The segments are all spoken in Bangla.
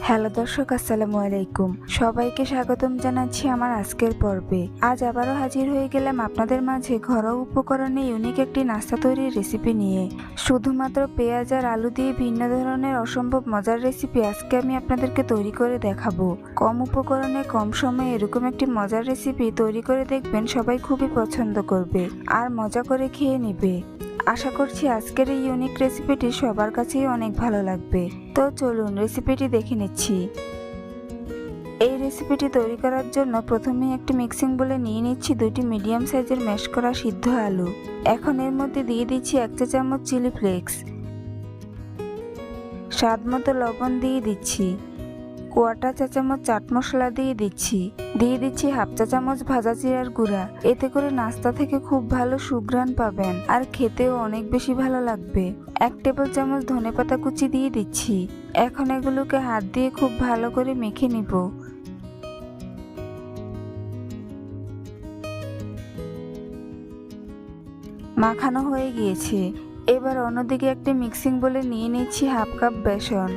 হ্যালো দর্শক, আসসালামু আলাইকুম। সবাইকে স্বাগতম জানাচ্ছি আমার আজকের পর্বে। আজ আবারও হাজির হয়ে গেলাম আপনাদের মাঝে ঘরোয়া উপকরণে ইউনিক একটি নাস্তা তৈরির রেসিপি নিয়ে। শুধুমাত্র পেঁয়াজ আর আলু দিয়ে ভিন্ন ধরনের অসম্ভব মজার রেসিপি আজকে আমি আপনাদেরকে তৈরি করে দেখাবো। কম উপকরণে কম সময়ে এরকম একটি মজার রেসিপি তৈরি করে দেখবেন, সবাই খুবই পছন্দ করবে আর মজা করে খেয়ে নেবে। আশা করছি আজকের এই ইউনিক রেসিপিটি সবার কাছেই অনেক ভালো লাগবে। তো চলুন রেসিপিটি দেখে নিচ্ছি। এই রেসিপিটি তৈরি করার জন্য প্রথমেই একটি মিক্সিং বলে নিয়ে নিচ্ছি দুটি মিডিয়াম সাইজের ম্যাশ করা সিদ্ধ আলু। এখন এর মধ্যে দিয়ে দিচ্ছি 1 চা চামচ চিলি ফ্লেক্স, স্বাদ মতো লবণ দিয়ে দিচ্ছি, 1/4 চা চামচ চাট মশলা দিয়ে দিচ্ছি 1/2 চা চামচ ভাজা জিরার গুঁড়া। এতে করে নাস্তা থেকে খুব ভালো সুঘ্রাণ পাবেন আর খেতেও অনেক বেশি ভালো লাগবে। 1 টেবিল চামচ ধনেপাতা কুচি দিয়ে দিচ্ছি। এখন এগুলোকে হাত দিয়ে খুব ভালো করে মেখে নিব। মাখানো হয়ে গিয়েছে। এবার অন্যদিকে একটি মিক্সিং বলে নিয়ে নিচ্ছি 1/2 কাপ বেসন।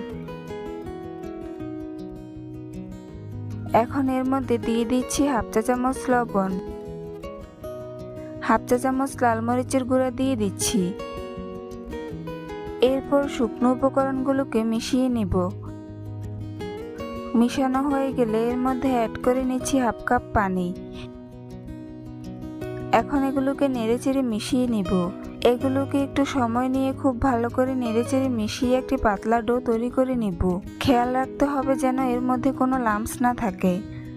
এখন এর মধ্যে দিয়ে দিচ্ছি 1/2 চা চামচ লবণ, 1/2 চা চামচ লাল মরিচের গুঁড়া দিয়ে দিচ্ছি। এরপর শুকনো উপকরণগুলোকে মিশিয়ে নিব। মিশানো হয়ে গেলে এর মধ্যে অ্যাড করে নিচ্ছি 1/2 কাপ পানি। এখন এগুলোকে নেড়েচেড়ে মিশিয়ে নিব। এগুলোকে একটু সময় নিয়ে খুব ভালো করে নেড়েচেড়ে মিশিয়ে একটি পাতলা ডো তৈরি করে নিব। খেয়াল রাখতে হবে যেন এর মধ্যে কোনো লাম্পস না থাকে।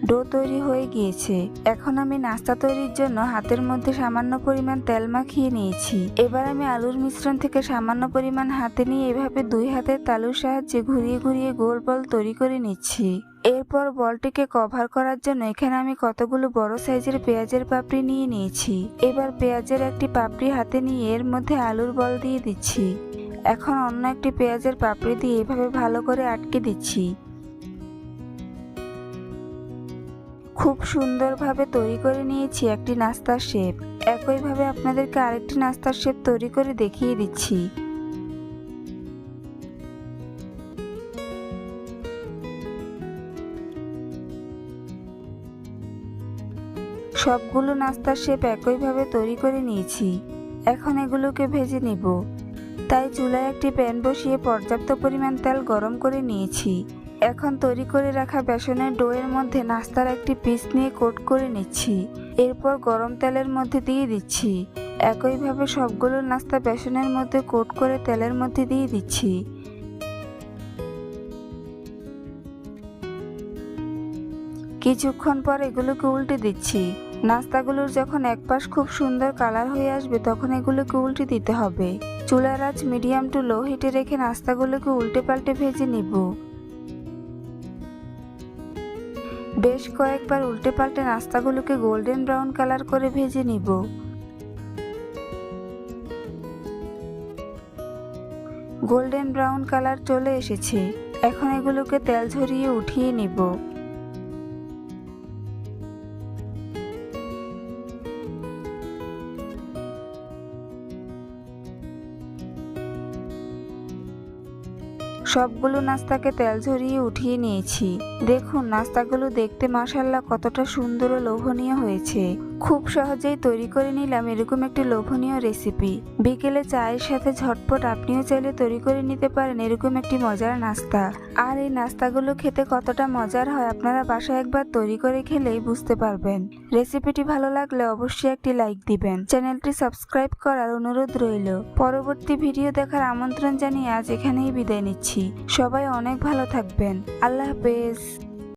ডো তৈরি হয়ে গিয়েছে। এখন আমি নাস্তা তৈরির জন্য হাতের মধ্যে সামান্য পরিমাণ তেল মাখিয়ে নিয়েছি। এবার আমি আলুর মিশ্রণ থেকে সামান্য পরিমাণ হাতে নিয়ে এভাবে 2 হাতের তালুর সাহায্যে ঘুরিয়ে ঘুরিয়ে গোল বল তৈরি করে নিচ্ছি। এরপর বলটিকে কভার করার জন্য এখানে আমি কতগুলো বড় সাইজের পেঁয়াজের পাপড়ি নিয়ে নিয়েছি। এবার পেঁয়াজের একটি পাপড়ি হাতে নিয়ে এর মধ্যে আলুর বল দিয়ে দিচ্ছি। এখন অন্য একটি পেঁয়াজের পাপড়ি দিয়ে এভাবে ভালো করে আটকে দিচ্ছি। খুব সুন্দরভাবে তৈরি করে নিয়েছি একটি নাস্তার শেপ। একইভাবে আপনাদেরকে আরেকটি নাস্তার শেপ তৈরি করে দেখিয়ে দিচ্ছি। সবগুলো নাস্তার শেপ একইভাবে তৈরি করে নিয়েছি। এখন এগুলোকে ভেজে নিব। তাই চুলায় একটি প্যান বসিয়ে পর্যাপ্ত পরিমাণ তেল গরম করে নিয়েছি। এখন তৈরি করে রাখা বেসনের ডোয়ের মধ্যে নাস্তার একটি পিস নিয়ে কোট করে নিচ্ছি। এরপর গরম তেলের মধ্যে দিয়ে দিচ্ছি। একইভাবে সবগুলো নাস্তা বেসনের মধ্যে কোট করে তেলের মধ্যে দিয়ে দিচ্ছি। কিছুক্ষণ পর এগুলোকে উল্টে দিচ্ছি। নাস্তাগুলোর যখন এক পাশ খুব সুন্দর কালার হয়ে আসবে তখন এগুলোকে উল্টে দিতে হবে। চুলার আঁচ মিডিয়াম টু লো হিটে রেখে নাস্তাগুলোকে উল্টে পাল্টে ভেজে নিব। বেশ কয়েকবার উল্টে পাল্টে নাস্তাগুলোকে গোল্ডেন ব্রাউন কালার করে ভেজে নিব। গোল্ডেন ব্রাউন কালার চলে এসেছে। এখন এগুলোকে তেল ঝরিয়ে উঠিয়ে নিব। সবগুলো নাস্তাকে তেল ঝরিয়ে উঠিয়ে নিয়েছি। দেখুন নাস্তাগুলো দেখতে মাশাআল্লাহ কতটা সুন্দর ও লোভনীয় হয়েছে। খুব সহজেই তৈরি করে নিলাম এরকম একটি লোভনীয় রেসিপি। বিকেলে চায়ের সাথে ঝটপট আপনিও চাইলে তৈরি করে নিতে পারেন এরকম একটি মজার নাস্তা। আর এই নাস্তাগুলো খেতে কতটা মজার হয় আপনারা বাসায় একবার তৈরি করে খেলেই বুঝতে পারবেন। রেসিপিটি ভালো লাগলে অবশ্যই একটি লাইক দিবেন। চ্যানেলটি সাবস্ক্রাইব করার অনুরোধ রইল। পরবর্তী ভিডিও দেখার আমন্ত্রণ জানিয়ে আজ এখানেই বিদায় নিচ্ছি। সবাই অনেক ভালো থাকবেন। আল্লাহ হাফেজ।